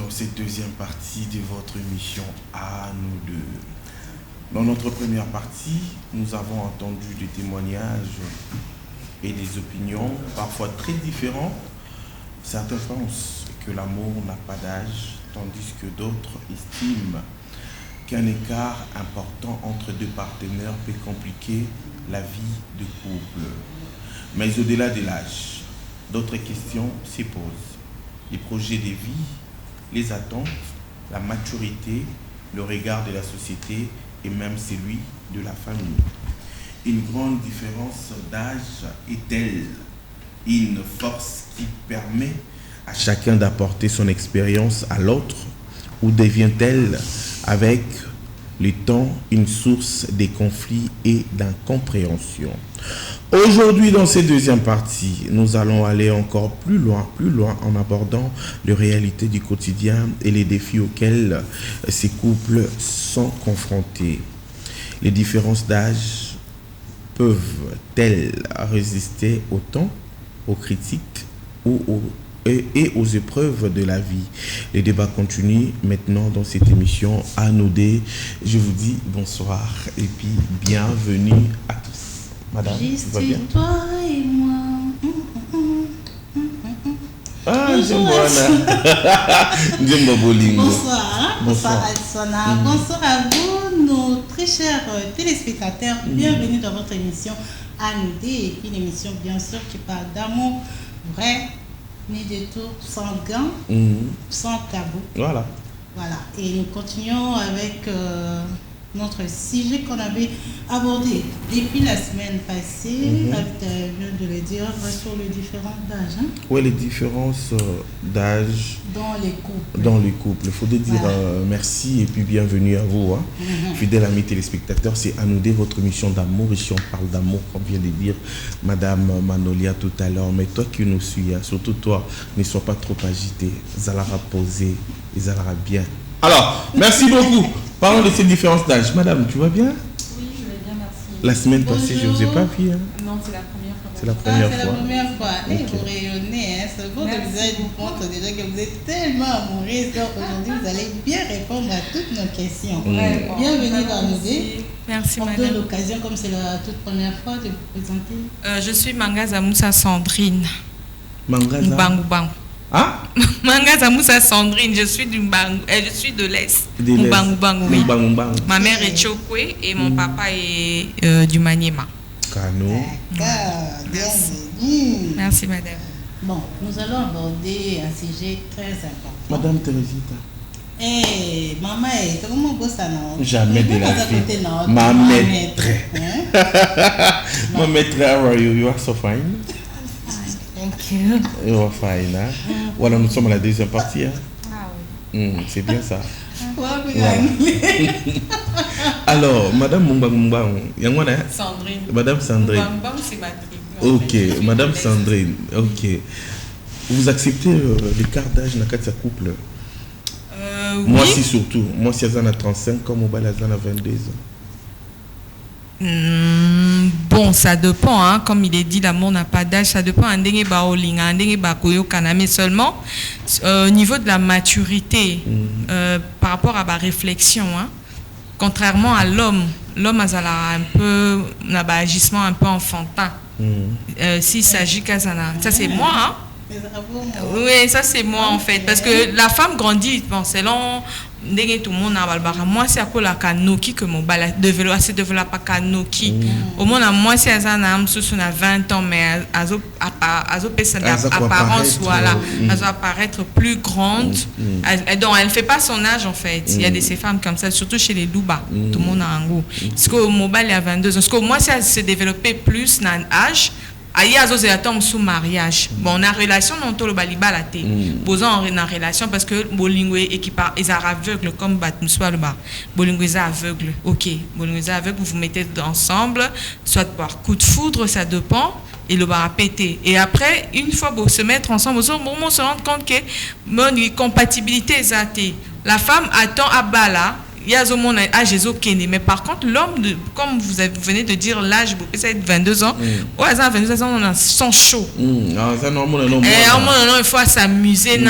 dans cette deuxième partie de votre émission à nous deux. Dans notre première partie, nous avons entendu des témoignages et des opinions parfois très différentes. Certains pensent que l'amour n'a pas d'âge, tandis que d'autres estiment qu'un écart important entre deux partenaires peut compliquer la vie de couple. Mais au-delà de l'âge, d'autres questions s'y posent. Les projets de vie, les attentes, la maturité, le regard de la société et même celui de la famille. Une grande différence d'âge est-elle une force qui permet à chacun d'apporter son expérience à l'autre ou devient-elle avec le temps une source de conflits et d'incompréhension? Aujourd'hui, dans cette deuxième partie, nous allons aller encore plus loin en abordant les réalités du quotidien et les défis auxquels ces couples sont confrontés. Les différences d'âge peuvent-elles résister au temps, aux critiques et aux épreuves de la vie? Les débats continuent maintenant dans cette émission à nous deux. Je vous dis bonsoir et puis bienvenue à tous. Madame, juste tu vas bien? toi et moi. Ah, bonsoir. Bonsoir Alsona. Bonsoir à vous, nos très chers téléspectateurs. Bienvenue dans votre émission à nous deux. Et puis une émission bien sûr qui parle d'amour vrai, ni de tout, sans gants, sans tabou. Voilà. Et nous continuons avec notre sujet qu'on avait abordé depuis la semaine passée, de le dire, sur les différences d'âge. Oui, les différences d'âge dans les couples. Il faudrait dire merci et puis bienvenue à vous. Fidèles amis téléspectateurs, c'est à nous deux votre émission d'amour. Ici, on parle d'amour, comme vient de dire Madame Manolia tout à l'heure. Mais toi qui nous suis, surtout toi, ne sois pas trop agité. Zalara posé et Zalara bien. Alors, merci beaucoup. Parlons de ces différences d'âge. Madame, tu vas bien? Oui, je vais bien, merci. La semaine passée, je ne vous ai pas vu. Non, c'est la première fois. C'est la première fois. C'est la première fois. Okay. Et vous rayonnez. Ce votre visage vous montre déjà que vous êtes tellement amoureuse. Donc aujourd'hui, vous allez bien répondre à toutes nos questions. Bienvenue dans nous deux. Merci, madame. On donne l'occasion, comme c'est la toute première fois, de vous présenter. Je suis Mangaza Moussa Sandrine. Mangaza Mbangou. Ah? Mangaza Moussa Sandrine, je suis de l'Est. Mbangou, oui. Ma mère est Chokwe et mon papa est du Maniema. Kano. D'accord, bienvenue. Merci, madame. Bon, nous allons aborder un sujet très important. Madame Thérésita. Maman, comment vous ça non? Jamais de la vie. Ma maître. Ma maître, how are you? You are so fine. Thank you. You are fine, hein? Voilà, nous sommes à la deuxième partie. Hein? Ah oui. C'est bien ça. Voilà. Alors, Madame Mbang, Sandrine. Madame Sandrine. Mbang, c'est ma tribu. Ok, Madame Sandrine. Ok. Vous acceptez l'écart d'âge dans le couple? Moi, oui. si surtout. Moi, si elle a 35 ans, mon bal a 22 ans. Bon, ça dépend, hein. Comme il est dit, l'amour n'a pas d'âge, ça dépend. Mais seulement au niveau de la maturité, par rapport à ma réflexion, hein, contrairement à l'homme a un peu un agissement un peu enfantin. S'il s'agit qu'à ça, c'est moi, hein. Oui, ça c'est moi en fait, parce que la femme grandit, bon, selon tout le monde a moi c'est à cause de la kanoki que mon bal se développe pas kanoki. Au moins moi c'est un âme sous 20 ans, mais apparence voilà, elle va apparaître plus grande. Donc elle fait pas son âge en fait. Il y a de ces femmes comme ça, surtout chez les Louba. Tout le monde a un goût. Parce que mon bal il y a 22 ans. Parce que moi ça se développé plus dans l'âge. Aïe, tombe sous mariage. Bon, on a relation, on a le baliba la tête. Posant en relation parce que Bolingwe équipar, ils sont aveugles comme Batmuswa le bar. Bolingwe est aveugle. Ok, Bolingwe est aveugle, vous vous mettez ensemble, soit par coup de foudre, ça dépend, et le bar a pété. Et après, une fois pour se mettre ensemble, on se rend compte que mon compatibilité est atteinte. La femme attend à Bala. il y a un âge Kene, mais par contre l'homme, comme vous venez de dire l'âge, peut être 22 ans, ou à 22 ans on sont chaud. Il faut s'amuser,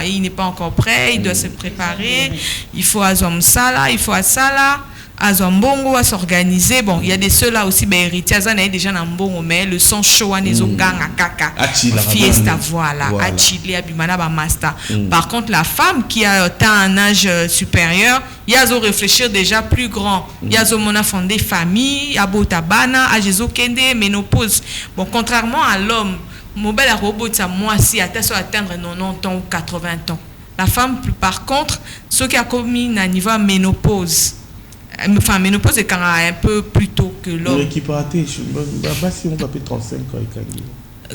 il n'est pas encore prêt, il doit se préparer, il faut à ça là, il faut à ça là. À Zambongo à s'organiser. Bon, il y a des ceux là aussi, ben héritiers, ça n'est déjà dans Mbongo, mais le son chaud à les gang à kaka. Fiesta, voilà. À Chili, à Bimana, à Masta. Par contre, la femme qui a atteint un âge supérieur, il y a à réfléchir déjà plus grand. Il y a à mona fondé famille, à Botabana, à Jésus Kende, ménopause. Bon, contrairement à l'homme, mobile à robot, ça moi si atteindre 90 ans ou 80 ans. La femme, par contre, ceux qui a commis un niveau ménopause. Enfin, ménopause est quand même un peu plus tôt que l'homme. Qui peut rater, si on va payer 35 ans.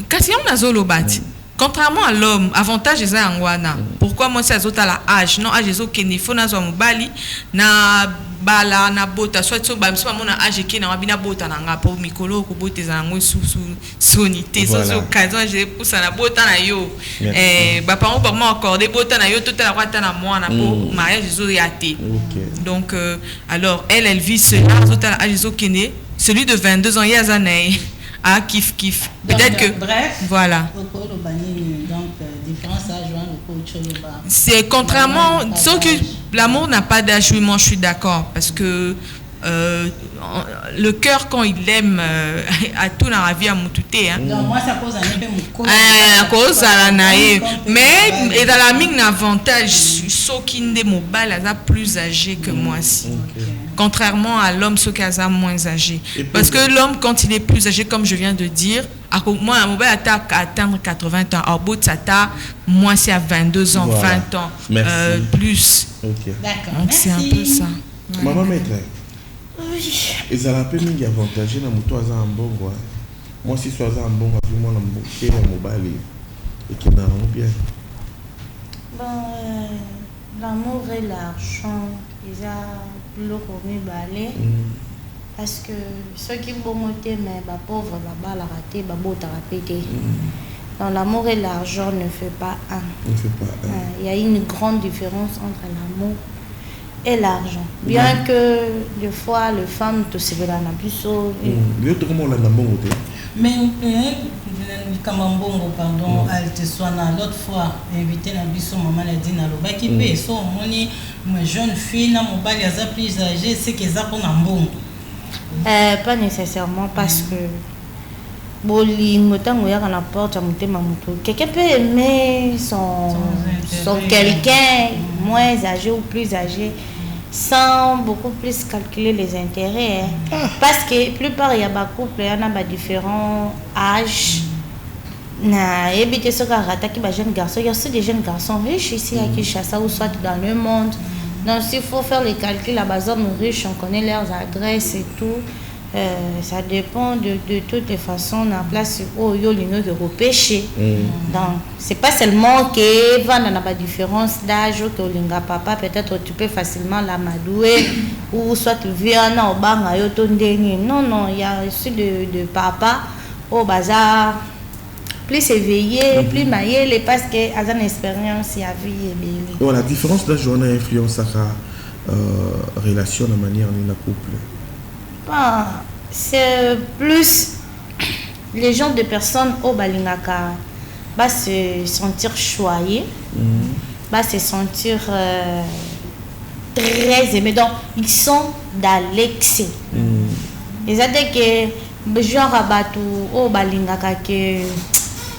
Quand on a zolo bâti. Contrairement à l'homme, avantage est en wana. Pourquoi moi c'est à la âge non âge est qu'il faut na zo bali na bala na bota soit so ba so mon âge qui na bina bota na nga po mikolo ko boteza ngo sous sonité so occasion j'ai pour ça na bota na yo ba parents pour moi accordé bota na yo tout la rata na moi na po mariage zo yaté. Donc alors elle vit cela zo ta âge est celui de 22 ans il y a zanay. Ah, kiff. Peut-être que. Bref. Voilà. Donc, différence à joindre le coach. C'est contrairement. Sauf que l'amour n'a pas d'âge, oui, moi je suis d'accord. Parce que le cœur, quand il aime, à tout dans la vie, à Moutouté. Donc, moi, ça cause un peu mon à cause de la naïe. Mais, et dans la mine, l'avantage, ceux qui ne mobile, ils sont plus âgés que moi aussi. Contrairement à l'homme, ceux qui sont moins âgés. Parce que l'homme, quand il est plus âgé, comme je viens de dire, moi, un mobile attaque à atteindre 80 ans. En bout de ça, moi, c'est à 22 ans, voilà. 20 ans. Plus. D'accord. Donc, c'est un peu ça. Voilà. Maman maître, et ça a peu mis avantagé dans mon toit en bon. Moi, si je suis en bon, je vais mon mobile et qui n'a bien. Bon, l'amour et l'argent, ils ont le remis balai. Parce que ceux qui vont monter, mais les pauvres, la balle ratée, la botte répétée. Donc l'amour et l'argent ne fait pas un. Il y a une grande différence entre l'amour et l'argent. Bien que des fois, les femmes te servent dans la puceau. Mais Kamambongo, pardon, elle te soit l'autre fois, invité la biso, maman a dit, n'a qui paye, so, mon jeune fille, n'a mon bail, elle a plus âgée, c'est qu'ils ont un bon. Pas nécessairement parce que quelqu'un peut aimer son quelqu'un moins âgé ou plus âgé sans beaucoup plus calculer les intérêts. Parce que la plupart il y a des couples, il y a différents âges. Il y a des jeunes garçons riches ici à Kinshasa ou soit dans le monde. Donc s'il faut faire les calculs, à base hommes riches, on connaît leurs adresses et tout. Ça dépend de toutes les façons en place où il y a de repêcher. Donc, c'est pas seulement que il y a pas différence d'âge que linga papa peut-être tu peux facilement la madouer ou soit tu viens au banga yo tondeni. Non, il y a aussi de papa au bazar plus éveillé, plus maillé parce que a une expérience y a vie et bien. Bon, la différence d'âge on a influence à la relation de manière de la couple. C'est plus les gens de personnes au Balingaka va se sentir choyés, va se sentir très aimés. Donc, ils sont dans l'excès. Ils ont dit que genre Rabatou au Balingaka que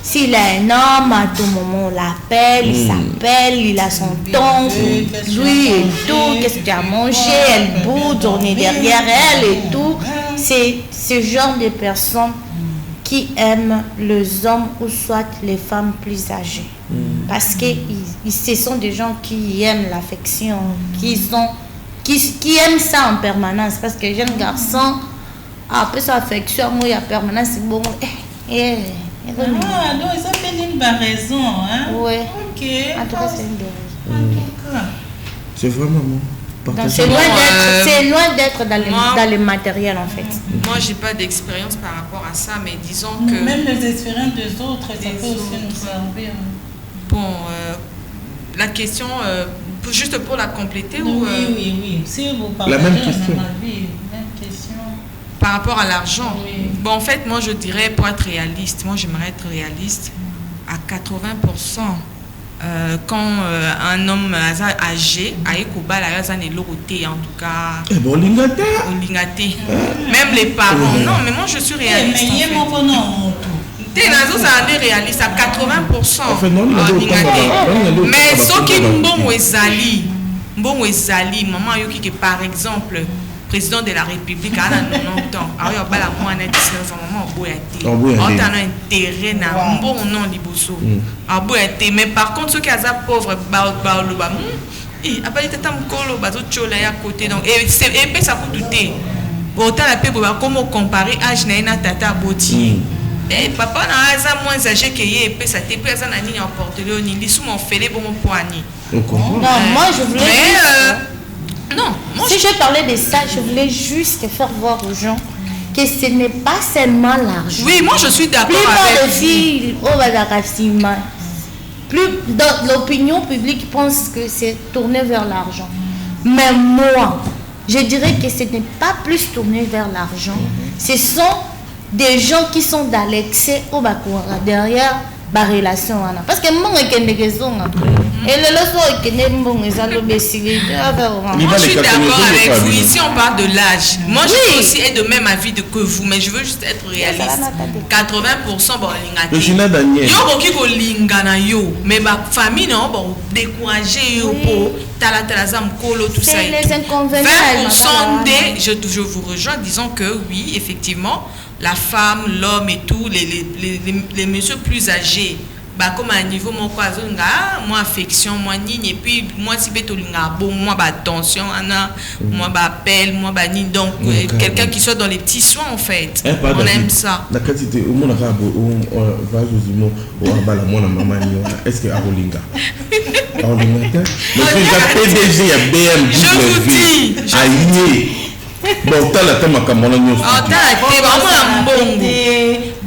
s'il a un homme, à tout moment on l'appelle, il s'appelle, il a son ton, lui et tout, qu'est-ce que tu as mangé, elle boude, on est derrière elle et tout. C'est ce genre de personnes qui aiment les hommes ou soit les femmes plus âgées. Parce que ce sont des gens qui aiment l'affection, qui aiment ça en permanence. Parce que les jeunes garçons, après sa affection, il y a permanence, c'est bon. Donc ça fait une raison, hein? Oui. Ok. En tout cas, c'est une raison. C'est vraiment bon. C'est loin d'être dans le matériel en fait. Moi, j'ai pas d'expérience par rapport à ça, mais disons que même les expériences des autres, ça peut aussi nous servir. Bon, la question Juste pour la compléter Oui, ou oui. Si vous parlez La même question. Même question. par rapport à l'argent. Oui. Bon, en fait, moi, je dirais, pour être réaliste, moi, j'aimerais être réaliste à 80%. Quand un homme âgé, en tout cas, bon, lingate. même les parents. Non, mais moi, je suis réaliste. Mais il y a mon nom. Ça est réaliste à 80%. Mais ce qui est bon, maman, qui par exemple, président de la République à 90 ans, alors il y a la moine 19 ans, maman, on a un intérêt na bon nom liboso. Mais par contre, ceux qui sont pauvres, après ils mkolo bazo chola ya côté donc et ça coûte tout. Autant la paix comment comparer âge na tata boti. Et papa na aza moins âgé que yé et ça te pesa na nini en portfolio ni li sous mon félé bon poignet. Non, moi je voulais non, moi si je parlais de ça, je voulais juste faire voir aux gens que ce n'est pas seulement l'argent. Oui, moi je suis d'accord avec filles plus dans l'opinion publique pense que c'est tourné vers l'argent. Mais moi, je dirais que ce n'est pas plus tourné vers l'argent. Ce sont des gens qui sont dans l'excès au bakouara derrière la relation. Parce que moi, je suis d'accord avec vous. Ici, on parle de l'âge. Moi, je peux aussi être de même avis que vous, mais je veux juste être réaliste. 80% bon, mais ma famille, non, bon, décourager, tout ça. 20% je vous rejoins, disons que oui, effectivement, la femme, l'homme et tout, les messieurs plus âgés, bah comme à un niveau moi affection moi et puis moi si bon moi attention moi appel moi donc quelqu'un qui soit dans les petits soins en fait on aime ça est-ce que Arolinga je vous dis bon t'as la thème à Cameroun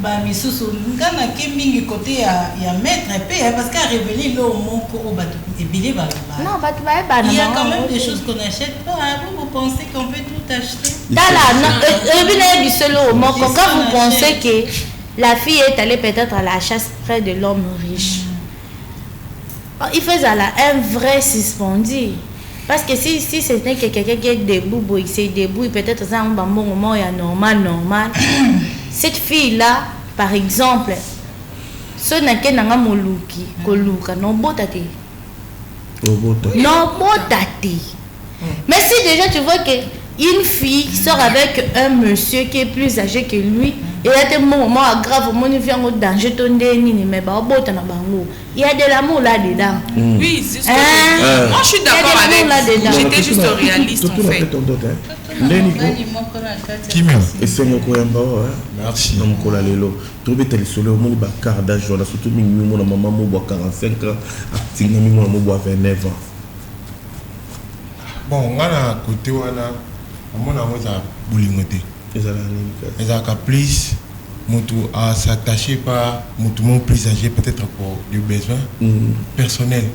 bah misusu ngana ke mingi côté ya maître et parce qu'à révéler le mot au bateau et bilé ba non bateau il y a quand même des choses qu'on n'achète pas vous pensez qu'on peut tout acheter quand vous pensez que la fille est allée peut-être à la chasse près de l'homme riche, il faisait un vrai suspendu. Parce que si c'était quelqu'un qui est debout, il s'est debout, peut-être ça un bon moment, il y a normal. Cette fille-là, par exemple, ce n'est qu'un moluki, koluka, non botate. Non botate. Mais si déjà tu vois qu'une fille sort avec un monsieur qui est plus âgé que lui, il y a des moments graves, il vient au danger, mais il y a de l'amour là-dedans. Oui, c'est ce que moi je suis d'accord avec vous. J'étais juste réaliste en fait. Merci. Bon, on a côté on a boulingoté. Les a plus à s'attacher par mon plus âgé peut-être pour des besoins personnels.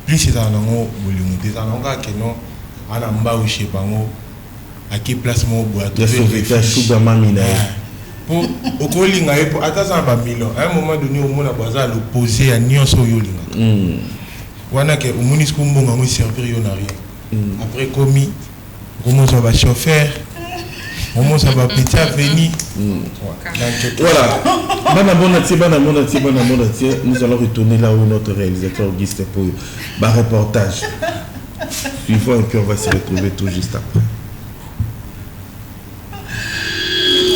Plus c'est un ango boulingoté, c'est un ango qui non à l'amba ou chez bango à qui place mon bois. Pour au colinga et pour attendre un bamilo. À un moment donné, au monde a besoin de l'opposer à Nyonso Yolinga. Wana que au monde est bon à servir yon rien. Après commis, comment ça va chauffeur, comment ça va petit à venir. Voilà. Nous allons retourner là où notre réalisateur Auguste pour un reportage. Suivons et puis on va se retrouver tout juste après.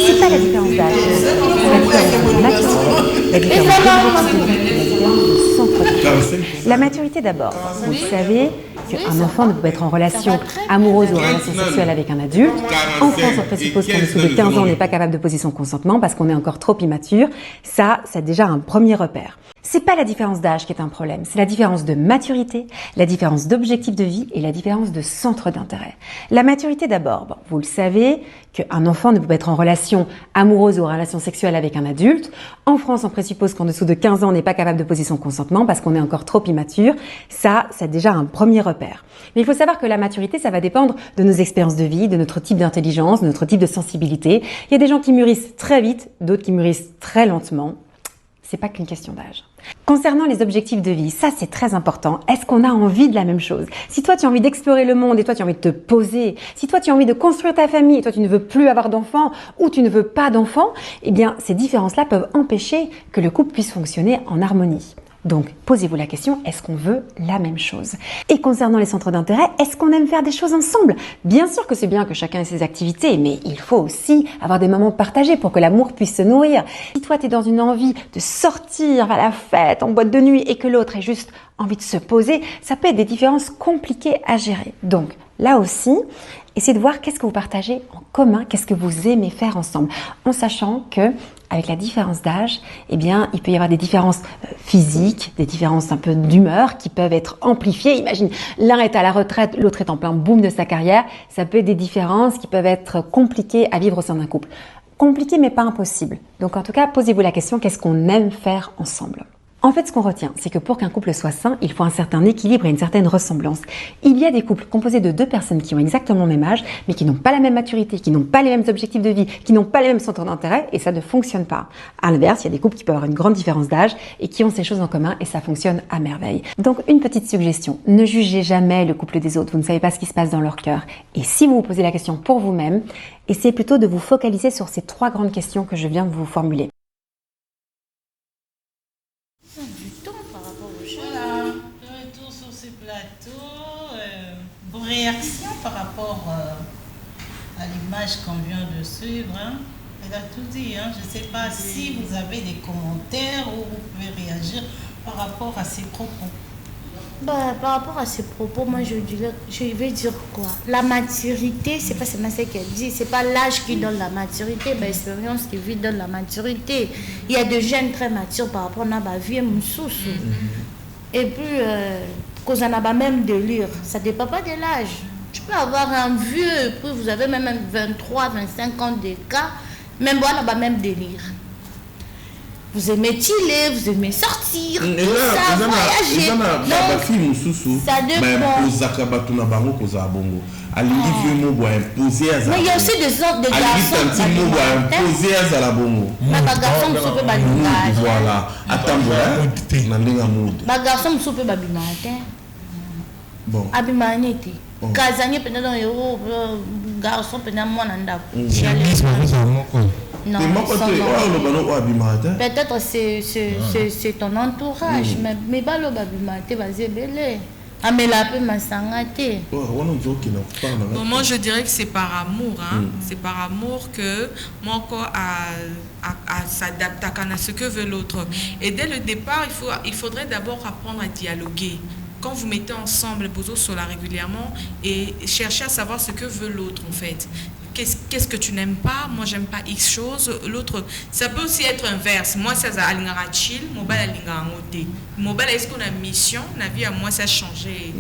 C'est pas la différence d'âge, la maturité d'abord. Vous le savez, un enfant ne peut pas être en relation amoureuse ou en relation sexuelle avec un adulte. En France, on présuppose qu'en dessous de 15 ans, on n'est pas capable de poser son consentement parce qu'on est encore trop immature. Ça, c'est déjà un premier repère. C'est pas la différence d'âge qui est un problème, c'est la différence de maturité, la différence d'objectif de vie et la différence de centre d'intérêt. La maturité d'abord, bon, vous le savez qu'un enfant ne peut pas être en relation amoureuse ou en relation sexuelle avec un adulte. En France, on présuppose qu'en dessous de 15 ans, on n'est pas capable de poser son consentement parce qu'on est encore trop immature. Ça, c'est déjà un premier repère. Mais il faut savoir que la maturité, ça va dépendre de nos expériences de vie, de notre type d'intelligence, de notre type de sensibilité. Il y a des gens qui mûrissent très vite, d'autres qui mûrissent très lentement. C'est pas qu'une question d'âge. Concernant les objectifs de vie, ça c'est très important. Est-ce qu'on a envie de la même chose? Si toi tu as envie d'explorer le monde et toi tu as envie de te poser, si toi tu as envie de construire ta famille et toi tu ne veux plus avoir d'enfants ou tu ne veux pas d'enfants, eh bien ces différences-là peuvent empêcher que le couple puisse fonctionner en harmonie. Donc, posez-vous la question, est-ce qu'on veut la même chose? Et concernant les centres d'intérêt, est-ce qu'on aime faire des choses ensemble? Bien sûr que c'est bien que chacun ait ses activités, mais il faut aussi avoir des moments partagés pour que l'amour puisse se nourrir. Si toi, tu es dans une envie de sortir à la fête, en boîte de nuit, et que l'autre ait juste envie de se poser, ça peut être des différences compliquées à gérer. Donc, là aussi, essayez de voir qu'est-ce que vous partagez en commun, qu'est-ce que vous aimez faire ensemble, en sachant que avec la différence d'âge, eh bien, il peut y avoir des différences physiques, des différences un peu d'humeur qui peuvent être amplifiées. Imagine, l'un est à la retraite, l'autre est en plein boom de sa carrière. Ça peut être des différences qui peuvent être compliquées à vivre au sein d'un couple. Compliquées, mais pas impossibles. Donc, en tout cas, posez-vous la question, qu'est-ce qu'on aime faire ensemble ? En fait, ce qu'on retient, c'est que pour qu'un couple soit sain, il faut un certain équilibre et une certaine ressemblance. Il y a des couples composés de deux personnes qui ont exactement le même âge, mais qui n'ont pas la même maturité, qui n'ont pas les mêmes objectifs de vie, qui n'ont pas les mêmes centres d'intérêt, et ça ne fonctionne pas. À l'inverse, il y a des couples qui peuvent avoir une grande différence d'âge et qui ont ces choses en commun, et ça fonctionne à merveille. Donc, une petite suggestion, ne jugez jamais le couple des autres, vous ne savez pas ce qui se passe dans leur cœur. Et si vous vous posez la question pour vous-même, essayez plutôt de vous focaliser sur ces trois grandes questions que je viens de vous formuler. Vos réactions par rapport à l'image qu'on vient de suivre, hein? Elle a tout dit. Hein? Je ne sais pas si vous avez des commentaires ou vous pouvez réagir par rapport à ces propos. Par rapport à ces propos, moi je vais dire quoi? La maturité, c'est pas seulement ce qu'elle dit, c'est pas l'âge qui donne la maturité, l'expérience qui vit donne la maturité. Il y a des jeunes très matures par rapport à la vie moussous. Et puis, cause on a même de lire, ça ne dépend pas de l'âge. Tu peux avoir un vieux, puis vous avez même 23, 25 ans de cas, même moi, on a même délire. Vous aimez chiller, vous aimez sortir, ça, voyager. Ça dépend. Mais il y a aussi des garçons bon. Abimanité. Kazani peut-être garçon peut-être moi non. Peut-être c'est ton entourage, mais balo babimate vas-y belé. Mais la peu m'a sangaté. Moi je dirais que c'est par amour, hein. C'est par amour que mon corps s'adapte à ce que veut l'autre. Et dès le départ, il faudrait d'abord apprendre à dialoguer. Quand vous mettez ensemble Bozo Sola régulièrement et cherchez à savoir ce que veut l'autre en fait. Qu'est-ce que tu n'aimes pas? Moi, j'aime pas X chose. L'autre, ça peut aussi être inverse. Moi, ça a l'ingara chill, mobile a l'ingara ngoté. Mobile, est-ce qu'on a mission? La vie à moi, ça a changé.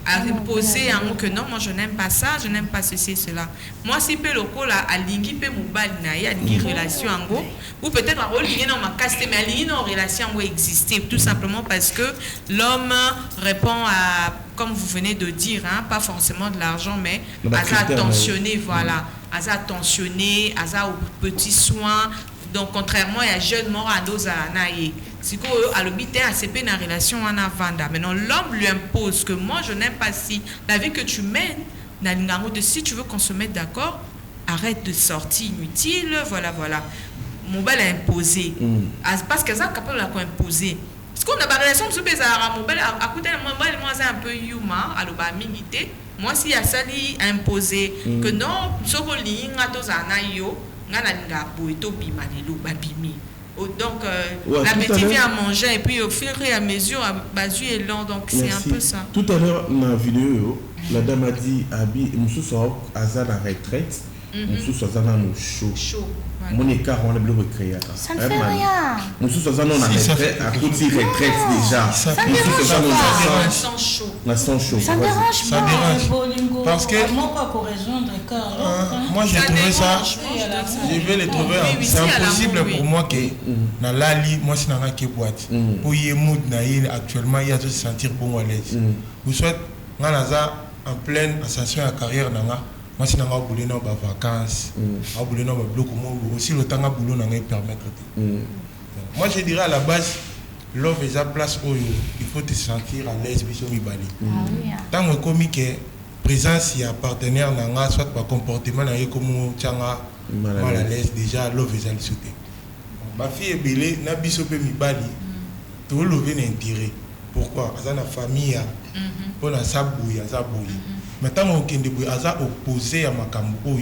À poser un mot que non, moi, je n'aime pas ça, je n'aime pas ceci et cela. Moi, si peu local à l'ingui peu mobile naïe, à l'ingui relation en go, ou peut-être à l'ingui dans ma caste, mais à l'ingui dans relation en go exister, tout simplement parce que l'homme répond à, comme vous venez de dire, hein, pas forcément de l'argent, mais à attentionner, voilà. À attentionner, à aux petits soins. Donc, contrairement à jeune mort à dos à naïe. Si vous à l'habiter à CP dans la relation en avanda. Maintenant, l'homme lui impose que moi, je n'aime pas si la vie que tu mènes, de si tu veux qu'on se mette d'accord, arrête de sortir inutile, voilà. Mon bel a imposé. Parce que ça, capable de imposer. Parce qu'on a des relations sur les arabes, mon bel à côté de moi, c'est un peu humain, à l'obamité. Moi, si à ça, imposé que non, ce qu'on lit, donc, l'appétit vient à manger et puis au fur et à mesure, Basu est lent, donc c'est un peu ça. Tout à l'heure, dans la vidéo, la dame a dit Abi, Moussou à la retraite, Nous sommes dans chaud. Mon écart, on a bien recréé. Ça ne fait rien. Nous sommes dans la retraite, à côté de retraite déjà. Ça ne dérange pas. Sans chaud. Ça ne dérange Ça dérange. Parce que moi j'ai trouvé ça, je vais le trouver, c'est impossible pour moi que dans la lit, moi c'est dans la boîte. Pour y mood actuellement, il y a de se sentir bon à l'aise. Vous souhaitez, en pleine ascension à carrière, moi si nanga boulé dans les vacances, à boulé dans le bloc aussi le temps à boulot n'anga permettre. Moi je dirais à la base, love est à place où il faut te sentir à l'aise biso mibali. Tant que comique présence il y a partenaire nanga soit par comportement nanga comme tchanga mal à l'aise déjà love est à le sauter. Ma fille est belée na biso pe mibali. Tout lever l'intérêt. Pourquoi? Parce que la famille pour la sabouille, maintenant on est opposé à ma cambo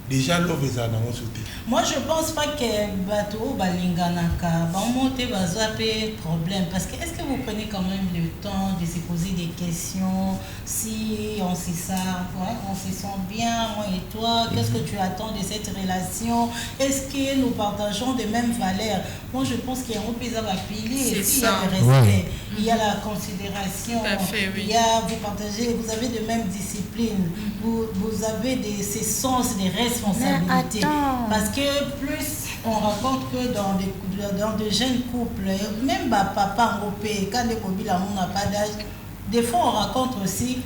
déjà l'eau est dans mon sauté. Moi je pense pas que bateau balinganaka va monter bazapé problème parce que est-ce que vous prenez quand même le temps de se poser des questions si on sait ça, ouais, on se sent bien moi et toi, qu'est-ce que tu attends de cette relation, est-ce que nous partageons les mêmes valeurs? Moi je pense qu'il y a un peu à pilier, il y a le respect, il y a la considération, il y a vous partagez, vous avez de mêmes disciplines, vous avez ces sens des responsabilités. Parce que plus on rencontre que dans de jeunes couples, même papa en pays, quand les mobiles n'a pas d'âge, des fois on rencontre aussi,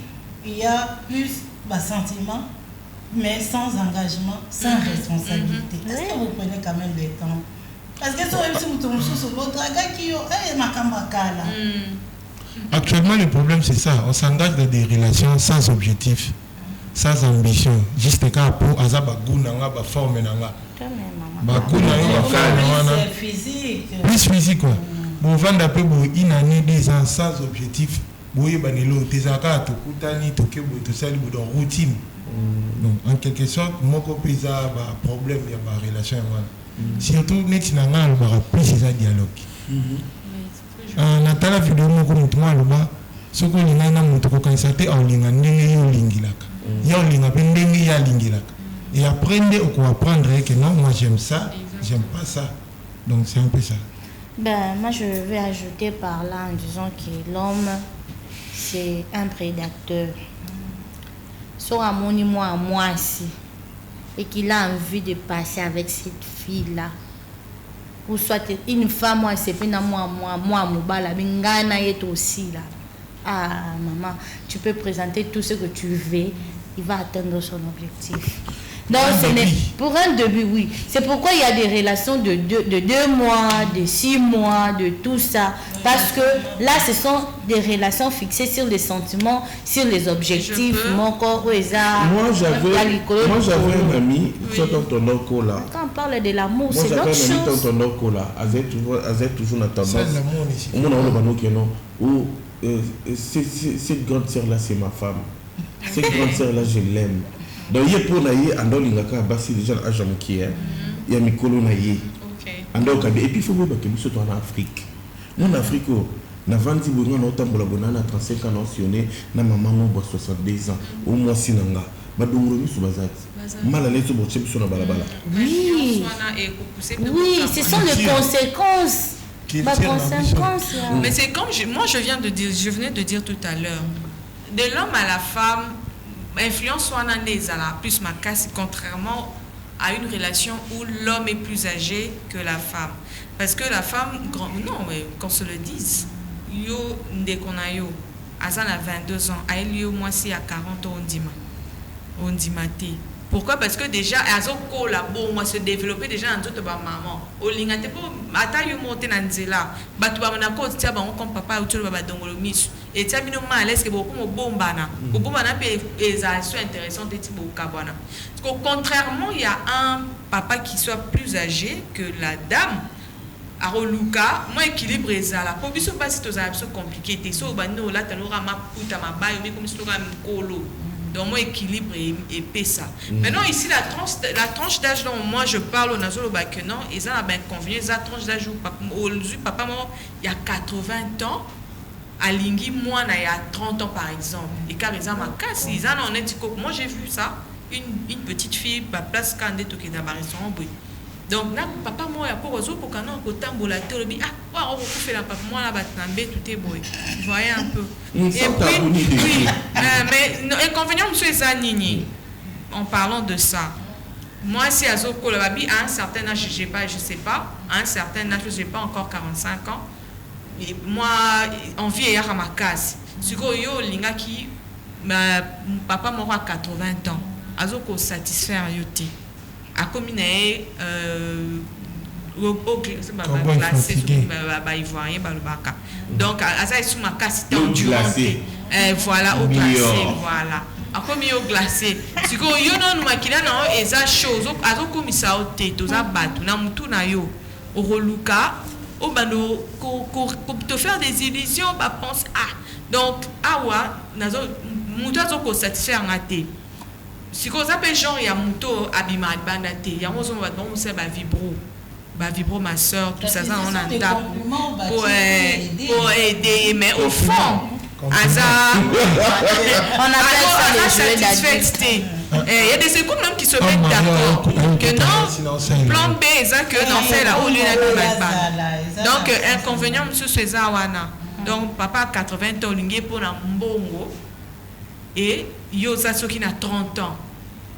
il y a plus sentiments, mais sans engagement, sans responsabilité. Est-ce que vous prenez quand même le temps? Parce que si vous tombez sur votre gars qui est ma camarade. Actuellement, le problème c'est ça. On s'engage dans des relations sans objectif, sans ambition. Juste car pour azaba gounanga, ba forme nanga. Ba gounanga, physique. Plus physique quoi. Bon, vendre peu pour une année, 2 ans sans objectif. Boye banelo, tes akats, to kutani, to kebo, to sali dans routine. Donc en quelque sorte, mon copain a un problème, il y a une relation. Surtout, net nanga, il y a plus de dialogue. Natala vidéo moko mutuma loba soko linga na mutu ko kansate au linga ndenge yo lingilaka yo linga ndenge ya lingilaka et apprendre ou apprendre que non moi j'aime ça j'aime pas ça donc c'est un peu ça. Ben moi je vais ajouter par là en disant que l'homme c'est un prédateur. Soit à moi aussi et qu'il a envie de passer avec cette fille là. Ou soit une femme, moi, c'est pas moi, Moubala, Bingana est aussi là. Ah, maman, tu peux présenter tout ce que tu veux, il va atteindre son objectif. Donc, pour un début, oui. C'est pourquoi il y a des relations de 2 mois, de 6 mois, de tout ça. Parce que là, ce sont des relations fixées sur les sentiments, sur les objectifs. Moi, j'avais un ami, là. Quand on parle de l'amour, c'est l'autre chose. Moi, j'avais un ami, là. Elle toujours dans tendance. Cette grande sœur-là, c'est ma femme. Cette grande sœur-là, je l'aime. Donc, il y a pour naïe, en dehors de Bassi, déjà, à Jamouki, il y a Mikolo naïe. Et puis, il faut que nous soyons en Afrique. Nous, en Afrique, nous avons dit que nous avons 35 ans, nous avons maman 62 ans, au moins si nous avons oui, ce sont les conséquences. Mais c'est comme moi je venais de dire tout à l'heure, de l'homme à la femme, influence soit plus ma casse, contrairement à une relation où l'homme est plus âgé que la femme. Parce que la femme, non, mais qu'on se le dise, yo ndekonayo, Azan a 22 ans, a eu moi si à 40 ans on dit maté. Pourquoi? Parce que déjà, Azoko la bon, moi se développer déjà dans toute maman. Au lingate pour atayu monter dans zela. Batu ba na ko tia ba on comme papa ou tu ba dongolo misu. Et tia bino ma laisse que beaucoup mo bombana. Bombana pe exagération intéressante et tipo kabana. Parce que contrairement, il y a un papa qui soit plus âgé que la dame. Aroluka, moi équilibre ezala. Pour biso pas si to za so compliqué te so ba no la tanora ma puta ma bayo mais comme si to ga mkolo. Donc, moi, équilibre et ça. Maintenant, ici, la tranche d'âge dont moi je parle au Nazolo Bakenon, ils ont bien convenu, la tranche d'âge où papa, il y a 80 ans, à Lingui, moi, il y a 30 ans, par exemple. Et car ils ont ma casse, ils ont en éthique. Moi, j'ai vu ça. une petite fille ba place quand de toke dans ba restaurant boy. Donc na papa moi ya ko zo pour kana ko tambola te lobi wa on fait la papa moi là ba tambe tout est boy. Vous voyez un peu. Et puis oui, mais inconvénient monsieur ça nini. En parlant de ça, moi si à Zoko le babi à un certain âge je sais pas, à un certain âge je n'ai pas encore 45 ans. Et moi en vie à ma case. Siko yo linga qui papa moi a 80 ans. Azoko satisfaire yoté. A commune au glacé ba ivoirien ba le baka. Donc à ça sous ma case c'était endurance. Voilà au glacé voilà. A comme yo glacé. Siko yo non makina na eza chose azoko misa oté toza batu na mutu na yo. Au reluka au bando pour te faire des illusions ba pense donc awa nazo mutu azoko satisfaire ngate. Si vous avez genre il y a moto abima bandate ya mozo va donc c'est ba vibro ma soeur tout ça on entend pour aider mais au fond hasard on appelle ça le jeu d'adultes. Il y a des secours même qui se mettent d'accord que non plan B ça que non c'est là au lieu de donc inconvénient monsieur César wana donc papa 80 ans lingé pour na mbongo et yo ça qui na 30 ans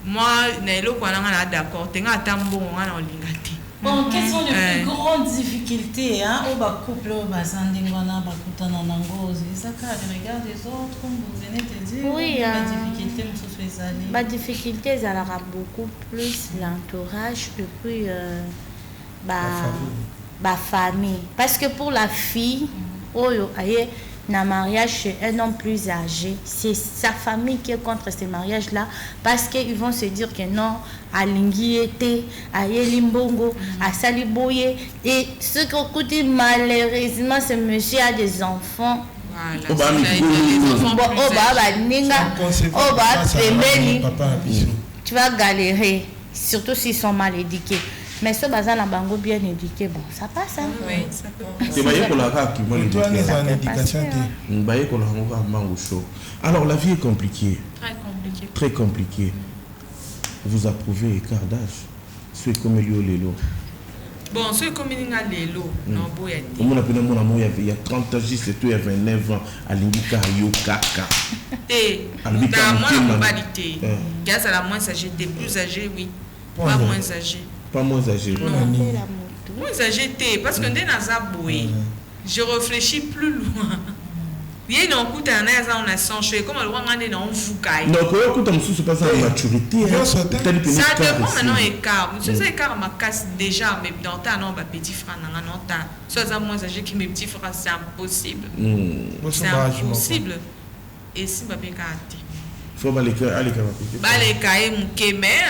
moi naelo kwa nga d'accord tenga tambo nga na lingati. Bon, quelles sont les plus grandes difficultés au bas couple au bas sandingona bas kutana nango ça ka regard des autres comme vous venez de dire. Oui, la difficulté monsieur Fezali. La difficulté ça aura beaucoup plus l'entourage et puis la famille parce que pour la fille oyo aye na mariage chez un homme plus âgé, c'est sa famille qui est contre ces mariages-là parce qu'ils vont se dire que non, à Linguiete, à Yelimbongo, à Saliboye. Et ce qu'on coûte malheureusement, ce monsieur a des enfants. Tu vas galérer, surtout s'ils sont mal éduqués. Mais ce bazar na bango bien éduqué, bon, ça passe. Hein? Oui, ça peut passer. C'est baillé pour la raque, moi l'éducation. Baillé pour la mango chaud. Alors la vie est compliquée. Très compliquée. Très compliquée. Vous approuvez écart d'âge. C'est comme Lélo. Bon, c'est comme il y a Lélo. Non, bon, il y a 30 ans, c'est tout, il y a 29 ans. À l'Indika, Yokaka. Et dans mon modalité, il y a la moins âgée, des plus âgés, oui. Pas moins âgés. Pas moins âgé. Moins âgé, parce que je réfléchis plus loin. Il y a un coup on a changé comme le roi on foucaille. Donc c'est pas ça la maturité. Ça dépend maintenant écart. Je sais écart ma casse déjà mais dans ta non petit frère non ta soit moins âgé que mes petits frères c'est impossible. C'est impossible. Et si ma bien gâté. Faut aller cahiers mouké mais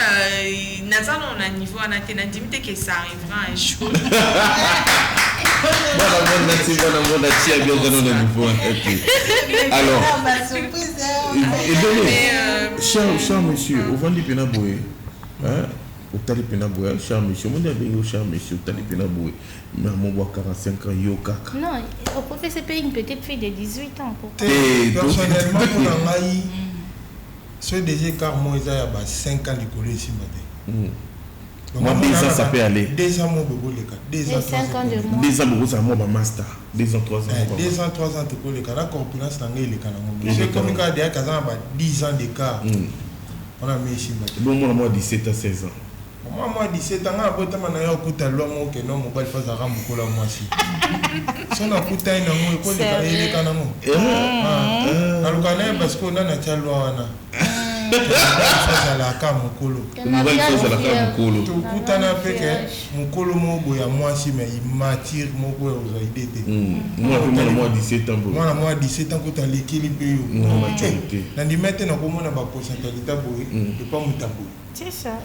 nazalo on a niveau on a tenadimité que ça arrivera un jour. Alors cher monsieur au vent du Pénaboué au Tali Pénaboué cher monsieur mon ami cher monsieur au Tali Pénaboué mais mon bois 45 ans yo kaka non au professeur c'est une petite fille de 18 ans pour personnellement pour ngai ce déjà car moi il y a 5 ans de collège ici matin. Moi 2 ans ça peut aller. 2 ans mon bébé les 2 ans 5 ans de moi. 2 ans bébé ça moi master. 2 ans 3 ans. 2 ans 3 ans tu peux les cas la corpulence dans les cas mon. C'est comme quand il y a 10 ans d'écart. On a mis ici matin. Bon moi 17 à 16 ans. Moi 17 ans on a boté na yo kuta lomo que non mobile fa za ramukola moi si. Son a kuta ina mo ko les cas na mo. Na lukana parce que on a na tchalo wana. Ça la cam mukolo. Nouvelle chose la cam mukolo. Tout kutana pe que mukolo mo boya moi si mais il m'attire mo boya aux idées. Moi 17 ans. Moi 17 ans kuta l'équilibre yo. Na di mettre na ko mona ba pourcentage boy et pas mutabo. C'est ça.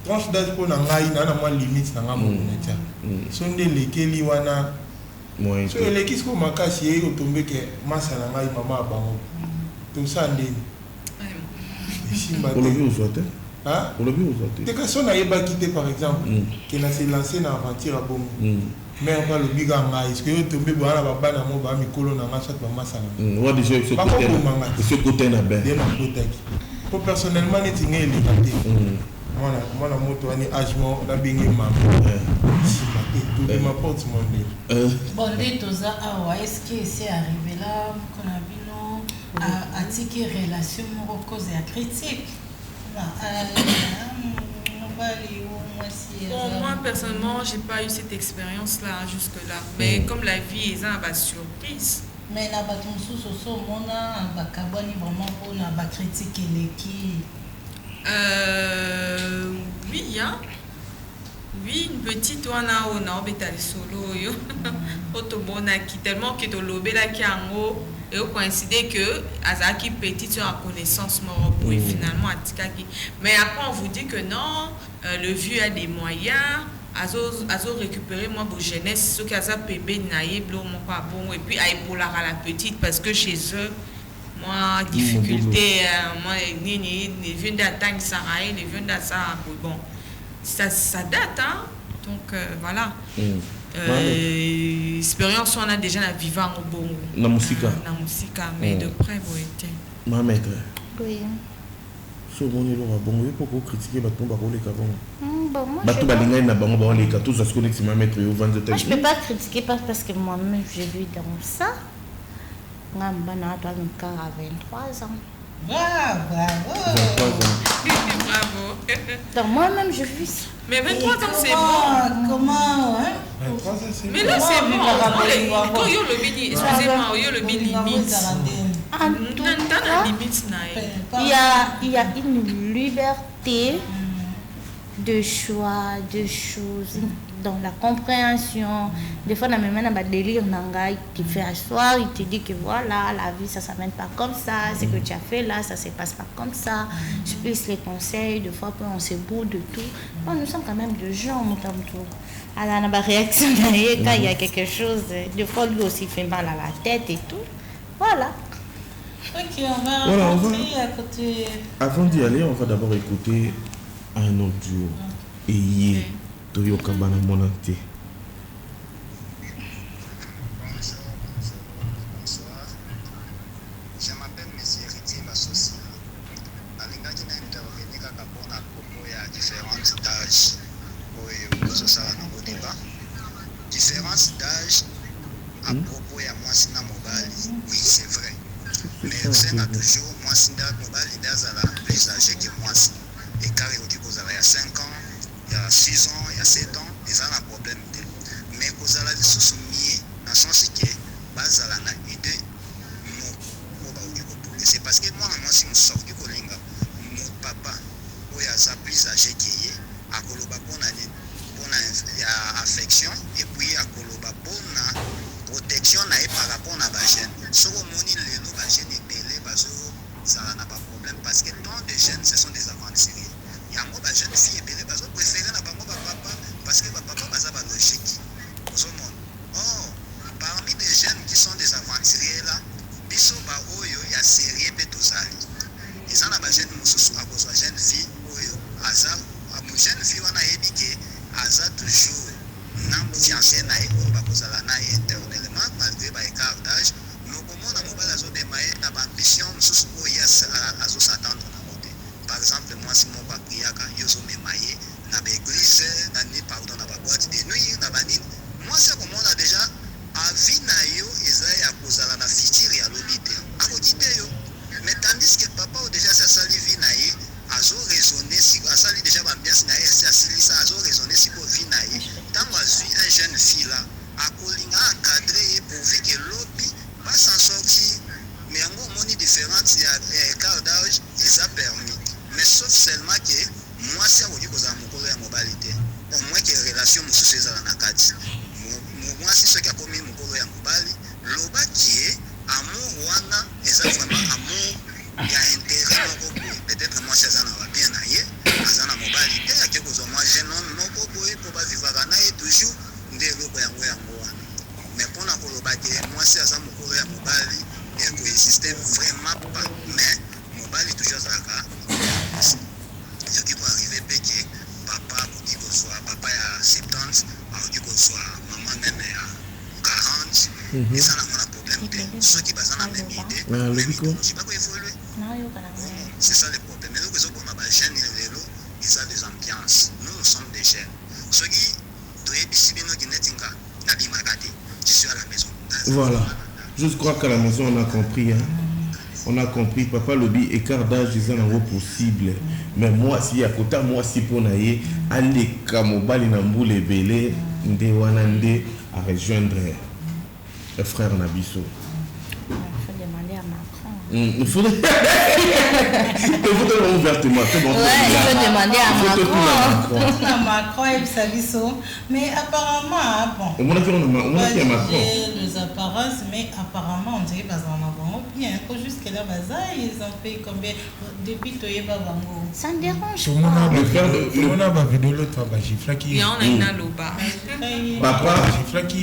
Tranche d'âge pour ngai na moi limite na ngamo na sonde lekeli wana moi so eleki ko makasi ye otombe ke masa na ngai mama bango tout ça ndeni pour le vie aux autres hein pour le vie aux autres te ka sona yeba quitter par exemple que na se lancer na aventure à bongo mais on va le biga ngai est-ce que otombe bana bana mo ba mikolo na ngasa ba masa na wa déjà ce côté na ben de na kotaki Pour personnellement, je suis allé. Moi, la moto, je suis allé à Bingema. Je m'apporte mon nez. Bon, est-ce que c'est arrivé là qu'on a vu non à tirer relation cause et critique? Bon, moi personnellement, j'ai pas eu cette expérience-là jusque-là. Mais comme la vie est une surprise. Mais la bâton sous on a un bacabani vraiment pour la critique qui. Oui, hein. Oui, une petite on a obétali solo yo. Otobona qui tellement que to lobela qui en haut et au coïncider que Azaki petite sur la connaissance mort pour finalement atikaki. Mais après on vous dit que non, le vieux a des moyens. Azo récupérer moi pour jeunesse ce qui a ça bébé naïe blo mon pas bon et puis aïe pour la petite parce que chez eux moi difficulté moi les vieux d'attendre ça les vieux d'attendre ça bon ça date hein donc voilà expérience on a déjà la vivant au bon la musique mais de près vous été ma maître oui so bon il aura bon pour critiquer baton barole kavon bon moi baton balinga na bango ba les tous à ce qu'on est ma maître au 22 je peux pas critiquer parce que moi-même j'ai vu dans ça ngamba na toi à 23 ans. Bravo. 23 ans. Bravo. Donc moi-même je vis ça. Mais 23 ans c'est bon. Comment hein? 23 ans c'est bon. Mais là c'est bon. Quand yo le bini, excusez-moi, yo le bini limite. Il y a une liberté de choix, de choses, dans la compréhension. Des fois, on a même un délire, qui fait asseoir, il te dit que voilà, la vie, ça ne s'amène pas comme ça, ce que tu as fait là, ça ne se passe pas comme ça. Je plus les conseils, des fois, on se bout de tout. Bon, nous sommes quand même de gens, alors, on a une réaction quand il y a quelque chose. Des fois, lui aussi fait mal à la tête et tout. Voilà. Ok, on va rentrer à côté. Avant d'y aller, on va d'abord écouter un autre duo. Et Toyo Kabana Monante. Bonsoir. Je m'appelle M. Héritier Bassosi. Alingaki na intervenir kaka pona propos ya différentes tâches oyo kozosala nango débat. Différence d'âge à propos ya mwasi na mobali, oui c'est vrai. Mais osenga toujours mwasi na mobali nde azala plus âgé que mwasi. Écart ekoki kozala ya 5 ans, il y a 6 ans, il y a 7 ans, ils ont un problème. Mais kozala lisusu mie na sens que bazala na idée c'est parce que moi si je sors du kolinga mon papa oyo aza plus âgé que ye akoloba pona affection et puis akoloba pona protection na ye par rapport na bajeune soko omoni lelo bajeune ebele bazozala na baproblème parce que tant de jeunes ce sont des aventuriers yango bajeune fille ebele bazopréféré na bango bapapa parce que bapapa baza balogique ozomona or parmi des jeunes qui sont des aventuriers là biso baoyo ya série mpe tozali eza na bajeune mosusu akozwa jeune fille oyo aza jeune fille wana ayebi ke aza toujours na fiancé na ye oyo bakozala na ye éternellement malgré baécart d'âge nokomona mobali azobema ye na baambition mosusu oyo azosatendre nango te par exemple mwasi moko akriaka yo ozomema ye na baeglise na baboîte de nuit na banini mwasi akomona déjà avi na yo eza ya kozala na futur ya lobi te akoki te yo mais tandis que papa oyo déjà si asali vi na ye azoraisonne asali déjà bambiance na ye esi asilisa azoraisonne sikoyo vi na ye ntango azwi un jeune fille là akolinga encadre ye pourvu ke lobi basan sortir mais yango omoni différence ya écart d'âge eza permis mais sauf seulement ke mwasi akoki kozala mokolo ya mobali te au moins ke relation mosusu ezala na kati mwasi soki akomi mokolo ya mobali lobaki ye amour wana eza vraiment amour ya intérêt moko boye peut-être mwasi aza na babien na ye aza na mobali te ake kozwa mwa jeune homme moko boye mpo bavivaka na ye toujours nde eloko yango wana mais mpona koloba ke mwasi aza mokolo ya mobali ekoexiste vraiment pas mais mobali toujours azalaka yoki koarrive mpe ke papa akoki kozwa papa ya 70 akoki kozwa mama meme ya 40 eza nango na problème te soki baza na même idée même idéologie bakoévolue c'est ça le problème jeunes, ils ont des ambiances. Nous sommes des jeunes. Ceux qui je suis à la maison. Voilà. Je crois qu'à la maison, on a compris. Hein? On a compris. Papa Lobby, écart d'âge, ils en ont possible. Mais moi, si à côté, moi, si pour naïe, aller Kamobali Namboule Belé, Ndewanande, à rejoindre le frère Nabiso. Il faut demander ouvertement. C'est bon. Ouais, il faut demander à Macron et Sabiso. Mais apparemment, bon. On a fait Macron. Les apparences, mais apparemment, on dirait qu'ils ont bien. Faut juste que là, ils ont fait combien depuis Toye Babango. Ça ne dérange pas. On a pas vu de l'autre. Il y en a une à l'Oba.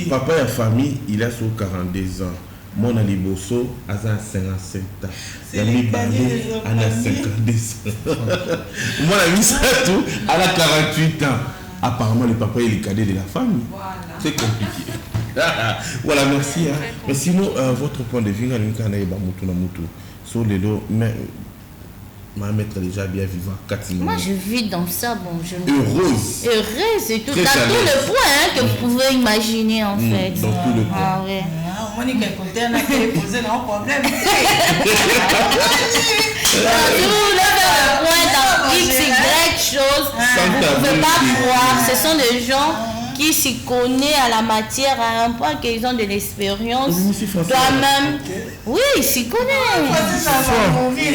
Papa et la famille, il a sur 42 ans. Mon aliboso a 57 ans. Yami Bani a 52 ans. Mon ami Satou a 48 ans. Apparemment, le papa est le cadet de la famille. Voilà. C'est compliqué. Voilà, merci. Hein. Mais sinon, votre point de vue, sur les lots, mais ma maître est déjà bien vivant. Moi, je vis dans ça. Bon, heureuse. Heureuse, c'est tout. Dans tous les points que vous pouvez imaginer, en fait. Dans tous les points. Ah, ouais. On est quelque côté, on a posé un problème. Tout le point dans X, Y chose, vous ne pouvez pas croire. Ce sont des gens qui s'y connaissent à la matière à un point qu'ils ont de l'expérience. Toi-même, oui, ils s'y connaissent. Ils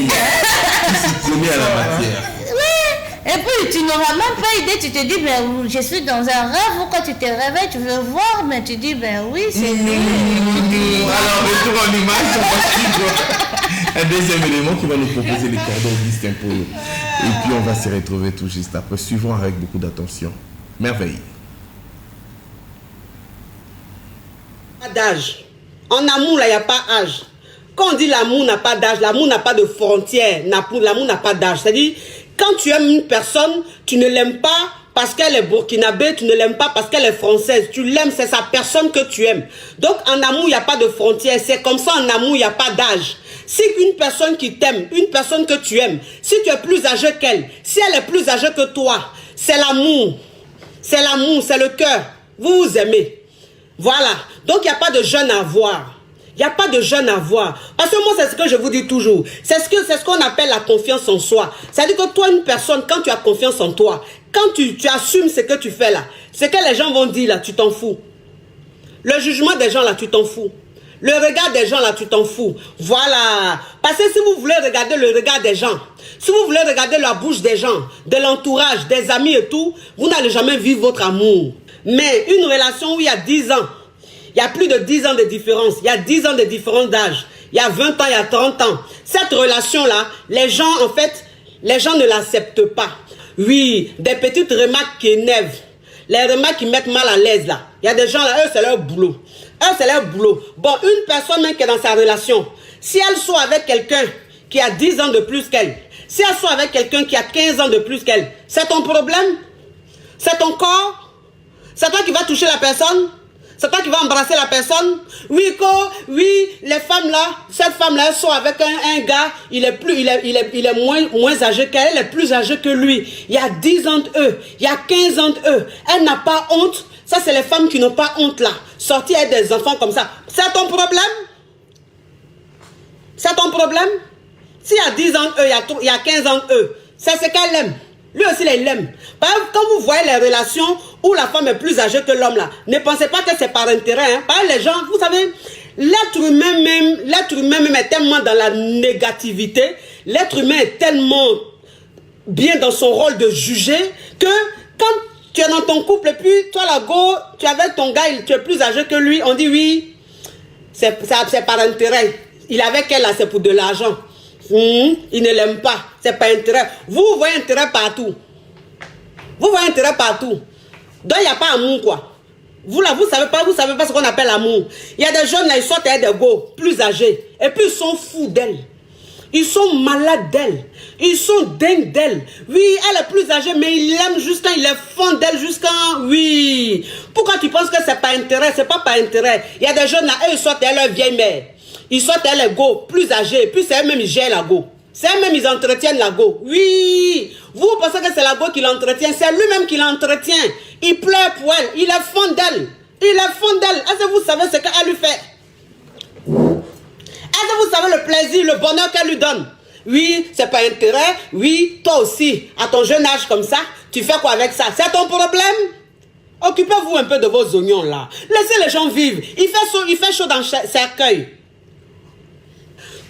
s'y connaissent à la matière. Et puis tu n'auras même pas idée, tu te dis, ben, je suis dans un rêve, pourquoi tu te réveilles, tu veux voir, mais tu dis, ben oui, c'est lui. Alors, retour en image, un deuxième élément qui va nous proposer les cordons Augustin Polo. Et puis on va se retrouver tout juste après. Suivons avec beaucoup d'attention. Merveille. Pas d'âge. En amour, là, il n'y a pas âge. Quand on dit l'amour n'a pas d'âge, l'amour n'a pas de frontières, l'amour n'a pas d'âge. C'est-à-dire, quand tu aimes une personne, tu ne l'aimes pas parce qu'elle est burkinabé, tu ne l'aimes pas parce qu'elle est française. Tu l'aimes, c'est sa personne que tu aimes. Donc, en amour, il n'y a pas de frontières. C'est comme ça, en amour, il n'y a pas d'âge. Si une personne qui t'aime, une personne que tu aimes, si tu es plus âgé qu'elle, si elle est plus âgée que toi, c'est l'amour. C'est l'amour, c'est le cœur. Vous vous aimez. Voilà. Donc, il n'y a pas de jeune à voir. Il n'y a pas de jeune à voir. Parce que moi, c'est ce que je vous dis toujours. C'est ce qu'on appelle la confiance en soi. C'est-à-dire que toi, une personne, quand tu as confiance en toi, quand tu assumes ce que tu fais là, ce que les gens vont dire là, tu t'en fous. Le jugement des gens là, tu t'en fous. Le regard des gens là, tu t'en fous. Voilà. Parce que si vous voulez regarder le regard des gens, si vous voulez regarder la bouche des gens, de l'entourage, des amis et tout, vous n'allez jamais vivre votre amour. Mais une relation où il y a 10 ans, il y a plus de 10 ans de différence. Il y a 10 ans de différence d'âge. Il y a 20 ans, il y a 30 ans. Cette relation-là, les gens, en fait, les gens ne l'acceptent pas. Oui, des petites remarques qui énervent. Les remarques qui mettent mal à l'aise, là. Il y a des gens, là, eux, c'est leur boulot. Eux, c'est leur boulot. Bon, une personne même qui est dans sa relation, si elle soit avec quelqu'un qui a 10 ans de plus qu'elle, si elle soit avec quelqu'un qui a 15 ans de plus qu'elle, c'est ton problème? C'est ton corps? C'est toi qui vas toucher la personne? C'est toi qui vas embrasser la personne? Oui, oui, les femmes là, cette femme là, elle sort avec un gars, il est moins âgé qu'elle, elle est plus âgée que lui. Il y a 10 ans d'eux, il y a 15 ans d'eux. Elle n'a pas honte. Ça, c'est les femmes qui n'ont pas honte là. Sortir avec des enfants comme ça. C'est ton problème? C'est ton problème? S'il y a 10 ans d'eux, il y a 15 ans d'eux, c'est ce qu'elle aime. Lui aussi, il l'aime. Par exemple, quand vous voyez les relations où la femme est plus âgée que l'homme là, ne pensez pas que c'est par intérêt. Hein. Par exemple, les gens, vous savez, l'être humain même est tellement dans la négativité, l'être humain est tellement bien dans son rôle de juger que quand tu es dans ton couple et puis toi là, go, tu es avec ton gars, tu es plus âgé que lui, on dit oui, c'est par intérêt. Il est avec elle là, c'est pour de l'argent. Il ne l'aime pas, c'est pas intérêt. Vous voyez intérêt partout. Vous voyez intérêt partout. Donc il n'y a pas amour quoi. Vous là, vous savez pas ce qu'on appelle amour. Il y a des jeunes là, ils sortent avec des go plus âgés. Et puis ils sont fous d'elle. Ils sont malades d'elle. Ils sont dingues d'elle. Oui, elle est plus âgée, mais il l'aime jusqu'à, il est fond d'elle jusqu'à, oui. Pourquoi tu penses que c'est pas intérêt? C'est pas par intérêt. Il y a des jeunes là, eux, ils sortent avec leur vieille mère. Ils sortent avec les go plus âgés. Et puis c'est eux-mêmes, ils gèrent la go. C'est même, ils entretiennent la go. Oui, vous pensez que c'est la go qui l'entretient, c'est lui-même qui l'entretient. Il pleure pour elle, il est fond d'elle. Il est fond d'elle. Est-ce que vous savez ce qu'elle lui fait? Est-ce que vous savez le plaisir, le bonheur qu'elle lui donne? Oui, c'est pas intérêt. Oui, toi aussi, à ton jeune âge comme ça, tu fais quoi avec ça? C'est ton problème? Occupez-vous un peu de vos oignons là. Laissez les gens vivre. Il fait chaud dans le cercueil.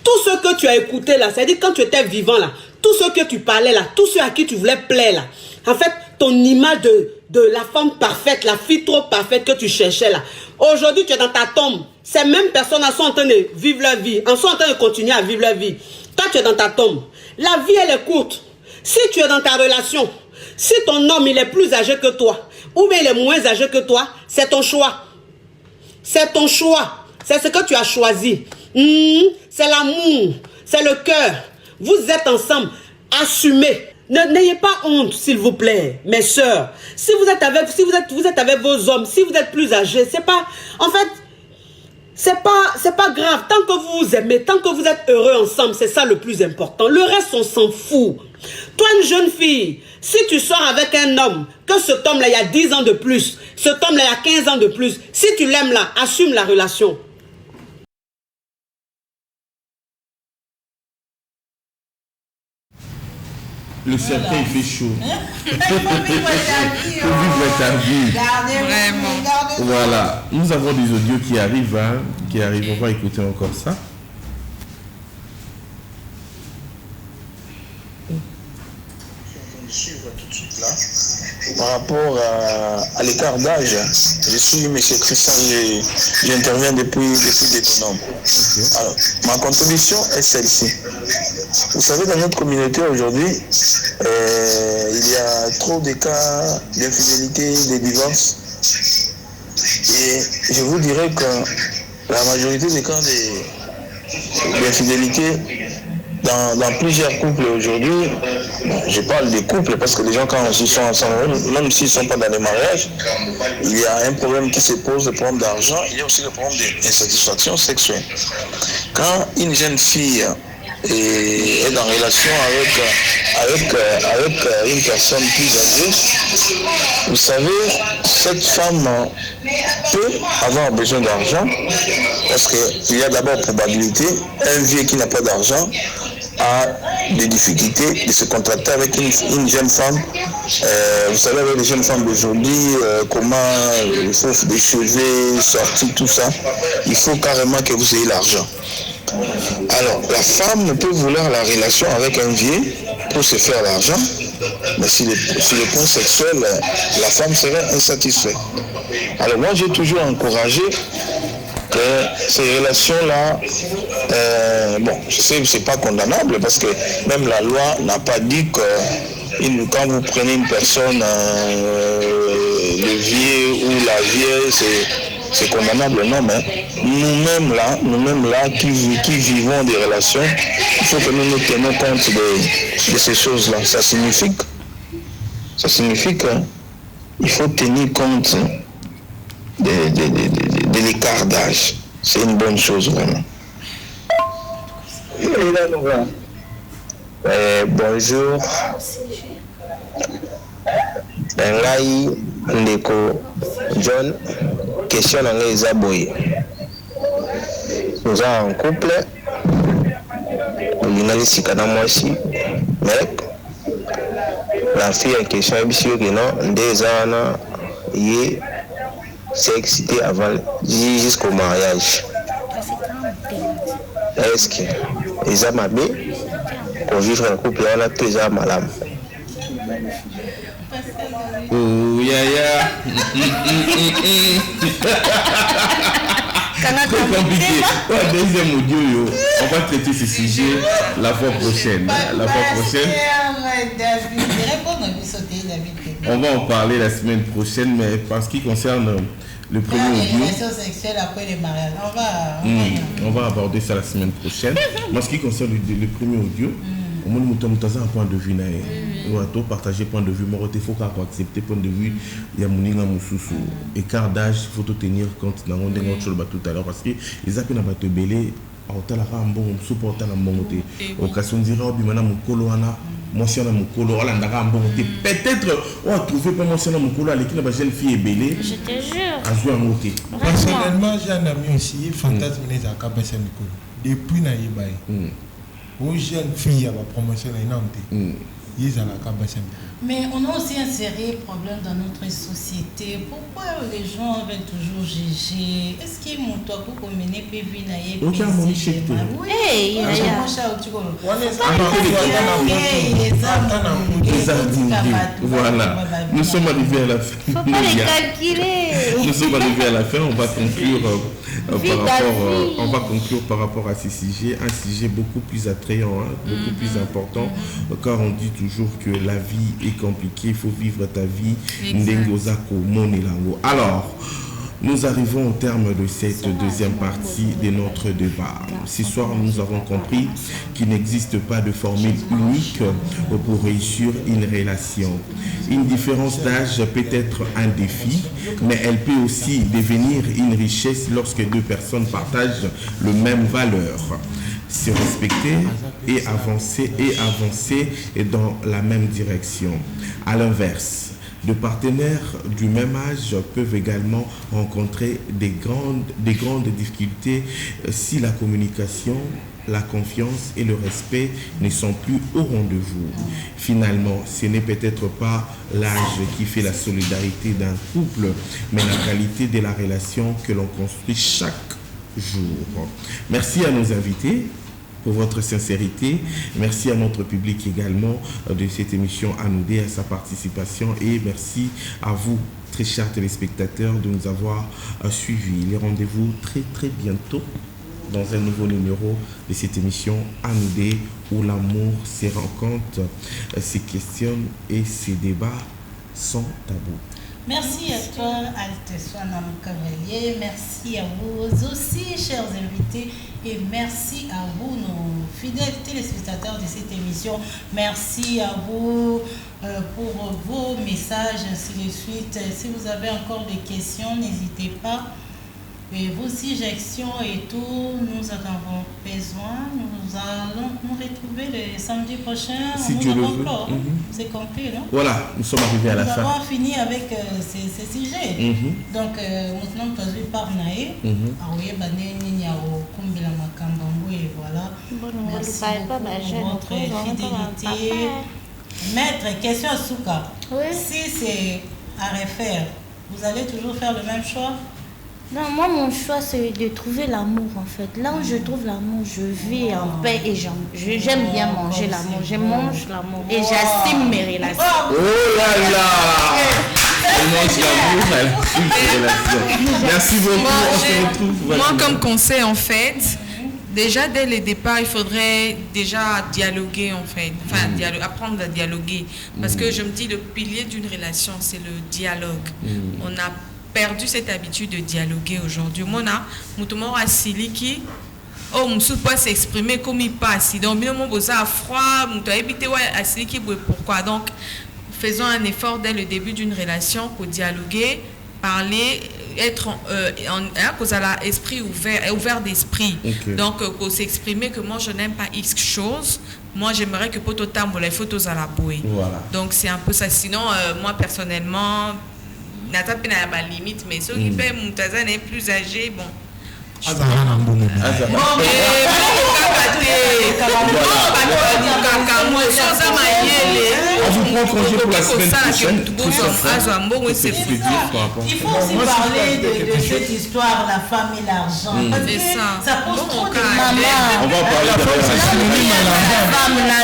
Tout ce que tu as écouté là, c'est-à-dire quand tu étais vivant là, tout ce que tu parlais là, tous ceux à qui tu voulais plaire là, en fait, ton image de la femme parfaite, la fille trop parfaite que tu cherchais là, aujourd'hui tu es dans ta tombe. Ces mêmes personnes sont en train de vivre leur vie, en sont en train de continuer à vivre leur vie. Toi tu es dans ta tombe. La vie elle est courte. Si tu es dans ta relation, si ton homme il est plus âgé que toi, ou bien il est moins âgé que toi, c'est ton choix. C'est ton choix. C'est ce que tu as choisi. C'est l'amour, c'est le cœur. Vous êtes ensemble, assumez. N'ayez pas honte, s'il vous plaît, mes sœurs. Si vous êtes avec, vous êtes avec vos hommes, si vous êtes plus âgés, c'est pas, en fait, c'est pas grave. Tant que vous vous aimez, tant que vous êtes heureux ensemble, c'est ça le plus important. Le reste, on s'en fout. Toi, une jeune fille, si tu sors avec un homme, que cet homme-là, il y a 10 ans de plus, cet homme-là, il y a 15 ans de plus, si tu l'aimes là, assume la relation. Le cercueil fait chaud. Pour vivre ta vie. Vraiment. Voilà. Nous avons des audios qui arrivent. On va écouter encore ça. Suivre tout de suite là. Par rapport à l'écart d'âge, je suis M. Christian, j'interviens depuis Détonome. Alors, ma contribution est celle-ci. Vous savez, dans notre communauté aujourd'hui, il y a trop de cas d'infidélité, de divorce. Et je vous dirais que la majorité des cas d'infidélité dans plusieurs couples aujourd'hui, je parle des couples parce que les gens quand ils sont ensemble, même s'ils ne sont pas dans les mariages, il y a un problème qui se pose, le problème d'argent, il y a aussi le problème d'insatisfaction sexuelle. Quand une jeune fille est en relation avec une personne plus âgée, vous savez, cette femme peut avoir besoin d'argent parce qu'il y a d'abord probabilité, un vieux qui n'a pas d'argent a des difficultés de se contracter avec une jeune femme. Vous savez, avec les jeunes femmes d'aujourd'hui, comment il faut des cheveux, sortir, tout ça, il faut carrément que vous ayez l'argent. Alors, la femme peut vouloir la relation avec un vieux pour se faire l'argent, mais sur le point sexuel, la femme serait insatisfaite. Alors, moi, j'ai toujours encouragé que ces relations-là, bon, je sais que ce n'est pas condamnable parce que même la loi n'a pas dit que quand vous prenez une personne, le vieux ou la vieille, c'est condamnable, non, mais nous-mêmes là, qui vivons des relations, il faut que nous nous tenions compte de ces choses-là. Ça signifie qu'il faut tenir compte de l'écart d'âge. C'est une bonne chose, vraiment. Bonjour. Ngai Ndeko John, question ngai Zaboy. Nous sommes en couple. Nous avons sikana moi aussi. Mais la fille en question est bien que non, des ans y s'est excité avant jusqu'au mariage. Est-ce que les amabés pour vivre en couple on a déjà malade? Oh, yaya. Très compliqué. Deuxième audio, on va traiter ce sujet la fois prochaine. On va en parler la semaine prochaine, mais en ce qui concerne le premier audio, sexuelle après les mariages. on va aborder ça la semaine prochaine. Mais en ce qui concerne le premier audio, au moins nous avons un point de vue. Nous avons partagé point de vue. Il faut accepter point de vue. Il y a mon écart d'âge, il faut tenir compte dans tout à l'heure parce que les appels à belé aotalaka mbongo mosusu otala mbongo te okasi ondira obimana mokolo wana mwasi wana mokolo alandaka mbongo te peut-être oatrouve mpe mwasi wana mokolo aleki na bajeune fille ebele azwi yango te. Personnellement j'ai un ami aussi fantasme ezalaka basa mikolo depuis nayeba ye o jeune fille ya bapromotion na ina te ye ezalaka basa mikolo. Mais on a aussi un sérieux problème dans notre société. Pourquoi les gens veulent toujours juger? Est-ce qu'il y a mon toit pour mener PV naïe? Ok, mon échec. Oui, voilà. Nous sommes arrivés à la fin. Faut pas les calculer. Nous sommes arrivés à la fin. On va conclure on va conclure par rapport à ces sujets. Un sujet beaucoup plus attrayant, beaucoup plus important. Car on dit toujours que la vie est compliquée. Il faut vivre ta vie. Alors, nous arrivons au terme de cette deuxième partie de notre débat. Ce soir, nous avons compris qu'il n'existe pas de formule unique pour réussir une relation. Une différence d'âge peut être un défi, mais elle peut aussi devenir une richesse lorsque deux personnes partagent les mêmes valeurs. Se respecter et avancer dans la même direction. À l'inverse, deux partenaires du même âge peuvent également rencontrer des grandes difficultés si la communication, la confiance et le respect ne sont plus au rendez-vous. Finalement, ce n'est peut-être pas l'âge qui fait la solidarité d'un couple, mais la qualité de la relation que l'on construit chaque jour. Merci à nos invités pour votre sincérité. Merci à notre public également de cette émission Anoudé, à sa participation, et merci à vous, très chers téléspectateurs, de nous avoir suivis. Les rendez-vous très bientôt dans un nouveau numéro de cette émission Anoudé, où l'amour se rencontre, se questionne et se débat sans tabou. Merci à toi, Alteswana Cavalier. Merci à vous aussi, chers invités. Et merci à vous, nos fidèles téléspectateurs de cette émission. Merci à vous pour vos messages, ainsi de suite. Si vous avez encore des questions, n'hésitez pas. Et vos suggestions et tout, nous en avons besoin. Nous allons nous retrouver le samedi prochain. Si Dieu le veut. C'est compris, non? Voilà, nous sommes arrivés à la fin. Nous avons fini avec ces sujets. Donc, maintenant, nous avons parlé. Voilà. Merci pour votre fidélité. Maître, question à Souka. Oui. Si c'est à refaire, vous allez toujours faire le même choix? Non, moi, mon choix, c'est de trouver l'amour, en fait. Là où je trouve l'amour, je vis en paix et j'aime bien manger l'amour. Je mange l'amour et j'assume mes relations. Oh là là! Elle mange l'amour, elle assume ses relations. Merci beaucoup, on se retrouve. Moi, comme conseil, en fait, déjà, dès le départ, il faudrait déjà dialoguer, en fait. Enfin, apprendre à dialoguer. Parce que je me dis, le pilier d'une relation, c'est le dialogue. On a perdu cette habitude de dialoguer aujourd'hui. Moi, on a Siliki, on ne pas s'exprimer comme il passe. Donc, on a froid, on a évité Siliki. Pourquoi? Donc, faisons un effort dès le début d'une relation pour dialoguer, parler, être esprit ouvert d'esprit. Okay. Donc, pour s'exprimer que moi, je n'aime pas X chose. Moi, j'aimerais que pour tout temps, les photos à la bouée. Voilà. Donc, c'est un peu ça. Sinon, moi, personnellement, n'a pas de limite, mais ceux qui paient Moutaza n'est plus âgé, bon. On vous prend congé pour la semaine prochaine. Il faut aussi parler de cette histoire, la femme et l'argent. Ça pose trop de problèmes. On va parler de l'argent.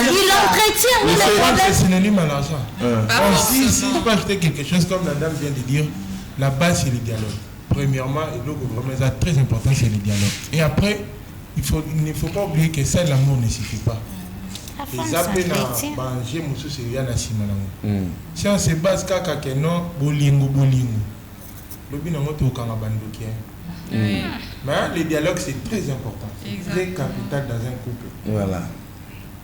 Il entretient. C'est synonyme à l'argent. Si je peux ajouter quelque chose, comme la dame vient de dire, la base c'est le dialogue. Premièrement, et donc vraiment très important, c'est le dialogue. Et après, il ne faut pas oublier que ça, l'amour ne suffit pas. Si on se base kaka keno bolingo mais le dialogue c'est très important, très capital dans un couple. Voilà.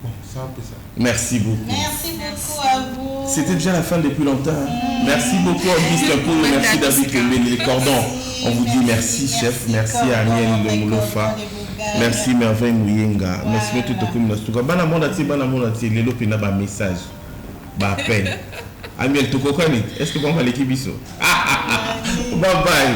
Bon, c'est un peu ça. Merci beaucoup. Merci beaucoup à vous. C'était déjà la fin depuis longtemps. Merci beaucoup Auguste Pou, merci David Kemé, les cordons. On vous dit merci chef, merci à Aniel Moulofa. Merci Merveille Mouyenga. Merci beaucoup tout comme nous. Bana mona ti lelo pena ba message. Ba appel. Amiel to kokani. Est-ce que bon va l'équipe biso? Bye bye.